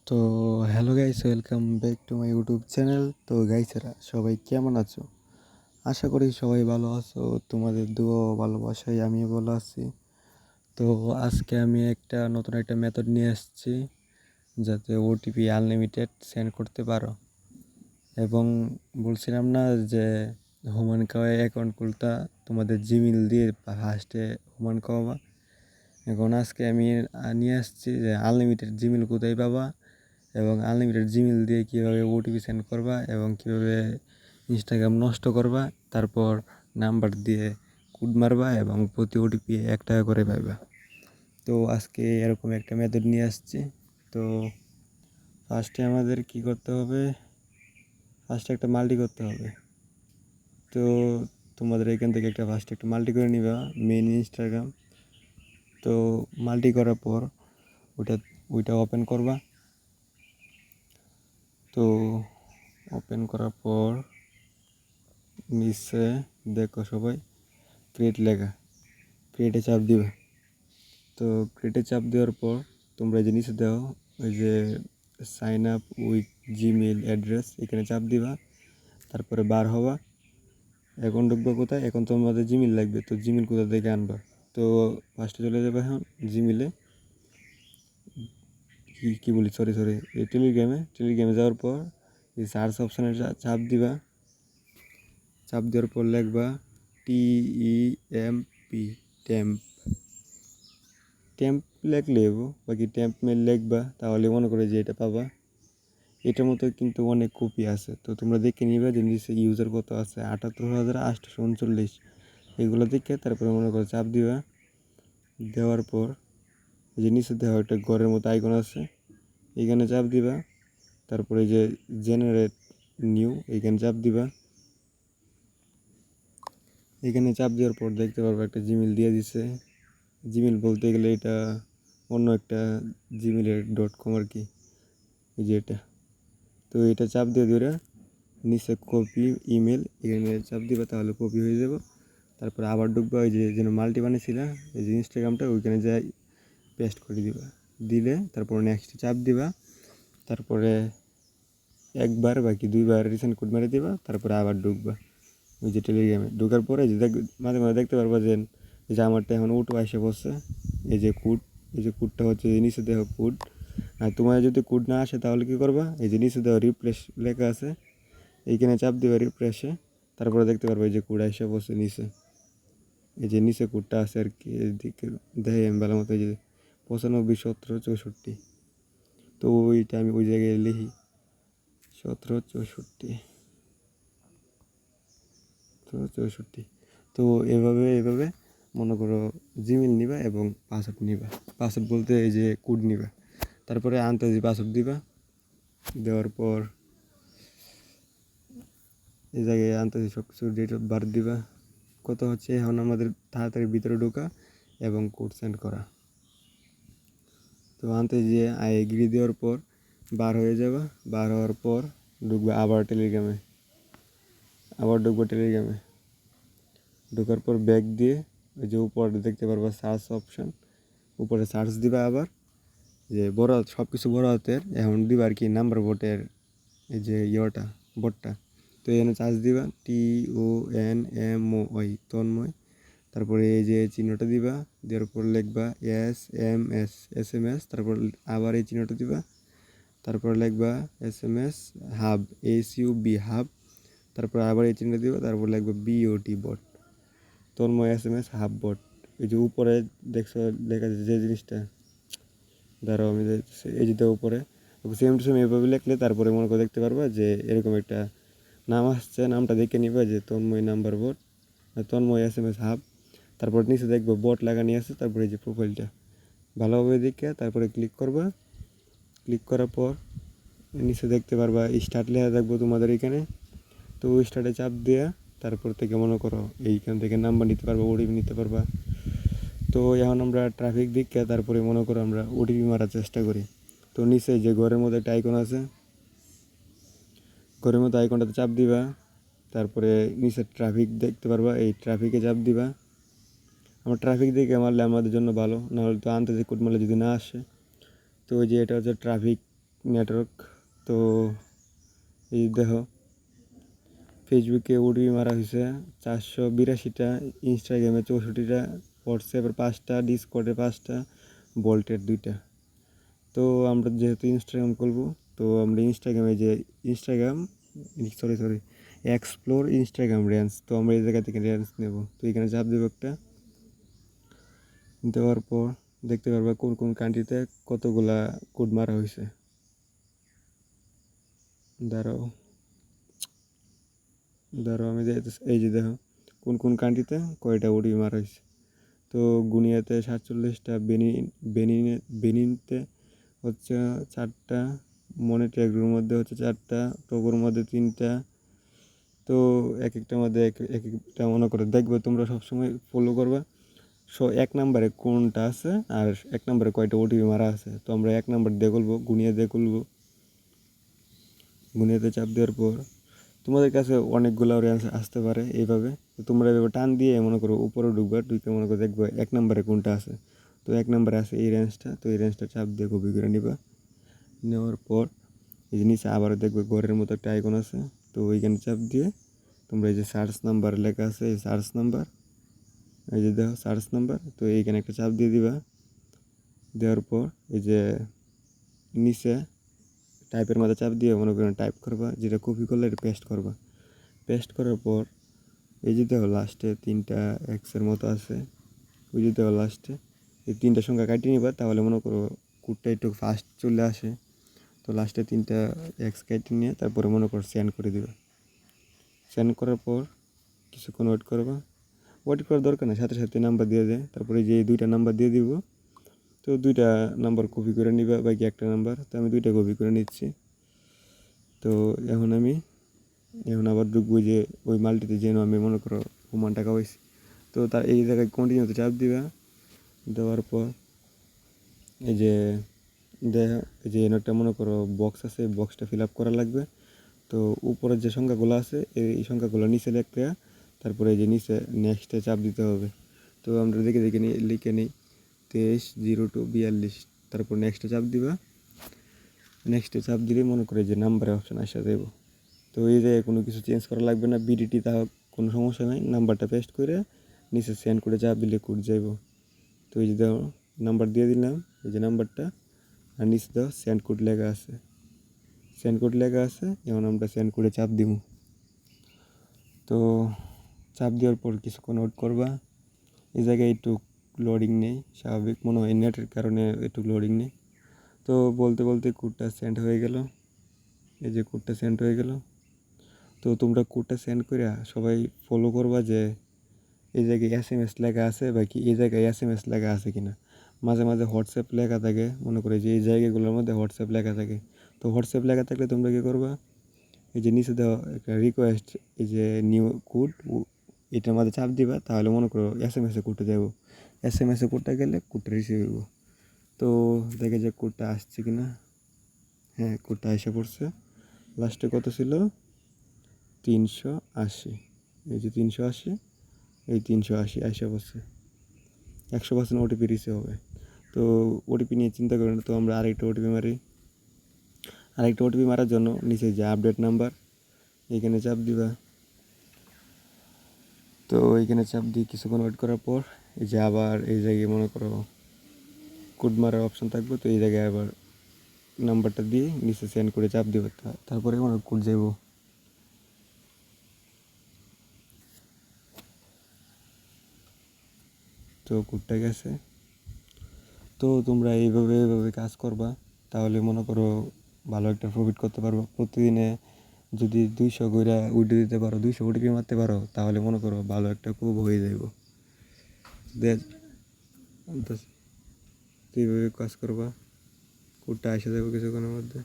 তো hello guys, welcome back to my YouTube channel. তো গাইসেরা সবাই কেমন আছো? আশা করি সবাই ভালো আছো। তোমাদের দোয়া ও ভালোবাসায় আমি ভালো আছি। তো আজকে আমি নতুন একটা মেথড নিয়ে এসেছি, যাতে ওটিপি আনলিমিটেড সেন্ড করতে পারো। এবং বলছিলাম না যে হুমান কাওয়াই অ্যাকাউন্ট খুলতা তোমাদের জিমেল দিয়ে ফার্স্টে হুমান কাওয়া। এখন আজকে আমি নিয়ে আসছি যে আনলিমিটেড জিমেল কোথায় পাবা, এবং আনলিমিটেড জিমেল দিয়ে কীভাবে ওটিপি সেন্ড করবা এবং কীভাবে ইনস্টাগ্রাম নষ্ট করবা, তারপর নাম্বার দিয়ে কোড মারবা এবং প্রতি ওটিপি 1 টাকা করে পাইবা। তো আজকে এরকম একটা মেথড নিয়ে আসছি। তো ফার্স্টে আমাদের কি করতে হবে, ফার্স্টে একটা মাল্টি করতে হবে। তো তোমাদের এখান থেকে ফার্স্টে একটা মাল্টি করে নিবা মেইন ইনস্টাগ্রাম। তো মাল্টি করার পর ওইটা ওপেন করবা। তো ওপেন করার পর নিচে দেখো সবাই ক্রিয়েট লেখা, ক্রিয়েটে চাপ দিবা। তো ক্রিয়েটে চাপ দেওয়ার পর তোমরা যে নিচে দাও ওই যে sign up with Gmail address, এখানে চাপ দিবা। তারপরে বার হবা। এখন ঢুকবা কোথায়, এখন তোমাদের জিমেল লাগবে। তো জিমেল কোথা থেকে আনবা? তো ফার্স্টে চলে যাবে এখন জিমেলে, কি বলি সরি এই টেলিগ্রামে যাওয়ার পর এই সার্চ অপশানে চাপ দিবা। চাপ দেওয়ার পর লিখবা TEMP, ট্যাম্প লিখলে বাকি ট্যাম্প মেল লিখবা, তাহলে মনে করে যে এটা পাবা। এটার মতো কিন্তু অনেক কপি আছে, তো তোমরা দেখে নিবা যে নিচে ইউজার কত আছে, 78,839। এগুলো দেখে তারপরে মনে করো চাপ দিবা। দেওয়ার পর যে নিচে দেওয়া একটা ঘরের মতো আইকন আছে, এইখানে চাপ দিবা। তারপরে যে জেনারেট নিউ, এইখানে চাপ দিবা। এখানে চাপ দেওয়ার পর দেখতে পারবো একটা জিমেল দিয়ে দিছে। জিমেল বলতে গেলে এটা অন্য একটা জিমেলের .com আর কি, এই যে এটা। তো এটা চাপ দিয়ে ধরে নিচে কপি ইমেল, এখানে চাপ দিবা, তাহলে কপি হয়ে যাব। তারপরে আবার ঢুকবা, ওই যে যেন মাল্টি বানিয়েছিল এই যে ইনস্টাগ্রামটা, ওইখানে যাই পেস্ট করে দিবা। দিলে তারপর নেক্সট চাপ দিবা। তারপরে একবার বাকি 2বার রিসেন্ট কোড মেরে দিবা। তারপরে আবার ঢুকবা ওই যে টেলিগ্রামে। ঢোকার পরে যে মাঝে মাঝে দেখতে পারবা যে এই যে আমারটা এখন ওটো এসে বসছে। এই যে কোডটা হচ্ছে নিচে দেওয়া কোড। আর তোমার যদি কোড না আসে তাহলে কী করবা, এই যে নিচে দেওয়া রিপ্লেস লেখা আছে, এইখানে চাপ দেওয়া রিপ্রেসে। তারপরে দেখতে পারবো এই যে কোড এসে বসে নিচে, এই যে নিচে কোডটা আছে আর কি, এদিকে দেখে আমি ভালো মতো, এই যে 95 17 64। তো ওইটা আমি ওই জায়গায় লিখি 17 64 64। তো এভাবে মনে করো জিমেল নিবা এবং পাসওয়ার্ড নিবা। পাসওয়ার্ড বলতে এই যে কোড নিবা। তারপরে আনতে পাসওয়ার্ড দিবা। দেওয়ার পর এই জায়গায় সব কিছু ডেট অফ বার্থ দিবা। কত হচ্ছে এখন আমাদের তাড়াতাড়ি ভিতরে ঢোকা এবং কোড সেন্ড করা। তো যে আই এগ্রি দেওয়ার পর বার হয়ে যাবা। বার হওয়ার পর ঢুকবা আবার টেলিগ্রামে, ঢোকার পর ব্যাক দিয়ে ওই যে উপরে দেখতে পারবা সার্চ অপশান, উপরে সার্চ দিবা। আবার যে বড় সব কিছু বড় হাতের এখন দিবা আর কি, নাম্বার বোটের এই যে বোটটা। তো এখানে চার্জ দিবা TONMOY, তন্ময়। তারপরে এই যে চিহ্নটা দিবা, দেওয়ার পর লিখবা SMS, তারপর আবার এই চিহ্নটা দিবা। তারপর লিখবা SMS হাব, SUB হাব। তারপর আবার এই চিহ্নটা দিবা। তারপর লিখবা BOT বট, তন্ময় SMS হাব বট। এই যে উপরে দেখছো লেখা যে জিনিসটা, দাঁড়াও আমি এই যে উপরে সেম টু সেম এভাবে লিখলে তারপরে মনে করে দেখতে পারবা যে এরকম একটা নাম আসছে। নামটা দেখে নিবা যে তন্ময় নাম্বার বট, তন্ময় SMS হাব। তারপর নিচে দেখবো বট লাগানি আছে। তারপরে এই যে প্রোফাইলটা ভালোভাবে দেখে তারপরে ক্লিক করবা। ক্লিক করার পর নিচে দেখতে পারবা স্টার্ট লেখা দেখবো তোমাদের এখানে। তো স্টার্টে চাপ দেওয়া, তারপর থেকে মনে করো এইখান থেকে নাম্বার নিতে পারবা, ওটিপি নিতে পারবা। তো এখন আমরা ট্রাফিক দেখে তারপরে মনে করো আমরা ওটিপি মারার চেষ্টা করি। তো নিচে যে ঘরের মধ্যে একটা আইকন আছে, ঘরের মধ্যে আইকনটাতে চাপ দিবা। তারপরে নিচে ট্রাফিক দেখতে পারবা, এই ট্রাফিকে চাপ দিবা। আমরা ট্রাফিক দেখে মারলে আমাদের জন্য ভালো, নাহলে তো যে কোড মারলে যদি না আসে। তো ওই যে এটা হচ্ছে ট্রাফিক নেটওয়ার্ক। তো এই দেখো ফেসবুকে ওটিপি মারা হয়েছে 482টা, ইনস্টাগ্রামে 64টা, হোয়াটসঅ্যাপের 5টা, ডিসকর্ডে 5টা, বল্টের 2টা। তো আমরা যেহেতু ইনস্টাগ্রাম করবো, তো আমরা ইনস্টাগ্রামে যে Instagram sorry explore Instagram range, তো আমরা এই জায়গা থেকে রেঞ্জ নেব। তো এখানে চাপ দেবো একটা, দেওয়ার পর দেখতে পারবা কোন কোন কান্ট্রিতে কতগুলা কোড মারা হয়েছে। দাঁড়াও দাঁড়াও আমি এই যে দেখো কোন কোন কান্ট্রিতে কয়টা ওটিপি মারা হয়েছে। তো গুনিয়াতে 47টা, বেনিনতে হচ্ছে 4টা, মনিটেগ্রোর মধ্যে হচ্ছে 4টা, টোগোর মধ্যে 3টা। তো এক একটার মধ্যে এক একটা মনে করে দেখবে, তোমরা সবসময় ফলো করবা এক নম্বরে কোনটা আছে আর এক নম্বরে কয়টা ওটিপি মারা আছে। তো আমরা এক নম্বর দিয়ে খুলবো, গুনিয়া দিয়ে খুলবো। গুনিয়াতে চাপ দেওয়ার পর তোমাদের কাছে অনেকগুলো রেঞ্জ আসতে পারে এইভাবে। তো তোমরা এভাবে টান দিয়ে মনে করো উপরে ঢুকবা, ঢুকে মনে করো দেখবো এক নম্বরে কোনটা আছে। তো এক নম্বরে আছে এই রেঞ্জটা, তো এই রেঞ্জটা চাপ দিয়ে কপি করে নিবা। নেওয়ার পর এই যে নিচে আবারও দেখবে ঘরের মতো একটা আইকন আছে, তো ওইখানে চাপ দিয়ে তোমরা এই যে সার্চ নাম্বার লেখা আছে, এই সার্চ নাম্বার, এই যে দেখো সার্চ নাম্বার, তো এইখানে একটা চাপ দিয়ে দিবা। দেওয়ার পর এই যে নিচে টাইপের মধ্যে চাপ দিয়ে মনে করেন টাইপ করবা, যেটা কপি করলে এটা পেস্ট করবা। পেস্ট করার পর এই যে দেখো লাস্টে 3টা এক্সের মতো আছে, ওই যে দেখো লাস্টে এই 3টা সংখ্যা কাটিয়ে নিবা, তাহলে মনে করো কোডটা একটু ফাস্ট চলে আসে। তো লাস্টে 3টা এক্স কাটিয়ে নিয়ে তারপরে মনে করো সেন্ড করে দিবা। সেন্ড করার পর কিছুক্ষণ ওয়েট করবা। ওয়েট করার দরকার নেই, সাথে সাথে নাম্বার দিয়ে দেয়। তারপরে যে 2টা নাম্বার দিয়ে দিব, তো 2টা নাম্বার কপি করে নিবা, বাকি একটা নাম্বার, তো আমি 2টা কপি করে নিচ্ছি। তো এখন আবার ঢুকবো যে ওই মালটিতে যেন আমি মনে করো হুমান টাকা হয়েছি। তো তার এই জায়গায় কন্টিনিউতে চাপ দিবা। দেওয়ার পর এই যে এই যে একটা মনে করো বক্স আছে, বক্সটা ফিল আপ করা লাগবে। তো উপরের যে সংখ্যাগুলো আছে এই সংখ্যাগুলো নিচে লিখতে, তারপরে এই যে নিচে নেক্সটে চাপ দিতে হবে। তো আমরা দেখে দেখে লিখে নিই 230242, তারপর নেক্সটে চাপ দিবা। নেক্সটে চাপ দিলে মনে করে যে নাম্বারের অপশান আসা দেবো। তো এই যে কোনো কিছু চেঞ্জ করা লাগবে না, বিডিটি তা কোনো সমস্যা নাই, নাম্বারটা পেস্ট করে নিচে সেন্ড করে চাপ দিলে কোড যাইব। তো এই যে দেখো নাম্বার দিয়ে দিলাম, এই যে নাম্বারটা, আর নিচে দাও সেন্ড কোড লেখা আছে, সেন্ড কোড লেখা আছে। এখন আমরা সেন্ড করে চাপ দিব। তো চাপ দেওয়ার পর কিছুক্ষণ ওয়েট করবা। এই জায়গায় একটু লোডিং নেই, স্বাভাবিক মনে হয় নেটের কারণে একটু লোডিং নেই। তো বলতে বলতে কোডটা সেন্ড হয়ে গেল, এই যে কোডটা সেন্ড হয়ে গেল। তো তোমরা কোডটা সেন্ড করে সবাই ফলো করবা যে এই জায়গায় SMS লেখা আছে বা কি এই জায়গায় SMS লেখা আছে কিনা। মাঝে মাঝে হোয়াটসঅ্যাপ লেখা থাকে, মনে করে যে এই জায়গাগুলোর মধ্যে হোয়াটসঅ্যাপ লেখা থাকে। তো হোয়াটসঅ্যাপ লেখা থাকলে তোমরা কী করবা, এই যে নিচে দেওয়া একটা রিকোয়েস্ট, এই যে নিউ কোড, এটার মধ্যে চাপ দিবা, তাহলে মনে করো SMS-এ কোডটা যাব। SMS-এ কোডটা গেলে কোডটা রিসিভ হইব। তো দেখে যে কোডটা আসছে কিনা। হ্যাঁ, কোডটা এসে পড়ছে। লাস্টে কত ছিল, 380। এই যে 380, এই 380 আসে পড়ছে। 100% ওটিপি রিসিভ হবে। তো ওটিপি নিয়ে চিন্তা করেন। তো আমরা আরেকটা ওটিপি মারি। আরেকটা ওটিপি মারার জন্য নিচে যে আপডেট নাম্বার, এইখানে চাপ দিবা। তো এইখানে চাপ দিয়ে কিছুক্ষণ ওয়েট করার পর এই যে আবার এই জায়গায় মনে করো কোড মারার অপশান থাকবে। তো এই জায়গায় আবার নাম্বারটা দিয়ে নিচে সেন্ড করে চাপ দেবে, তারপরে মনে কোড যাইব। তো কোডটা গেছে। তো তোমরা এইভাবে কাজ করবা, তাহলে মনে করো ভালো একটা প্রফিট করতে পারবো। প্রতিদিনে যদি 200 করে উইড্রো দিতে পারো, 200 ওটিপি মারতে পারো, তাহলে মনে করো ভালো একটা খুব হয়ে যাইব। তো এইভাবে কাজ করবা, কোডটা এসে যাবে কিছুক্ষণের মধ্যে।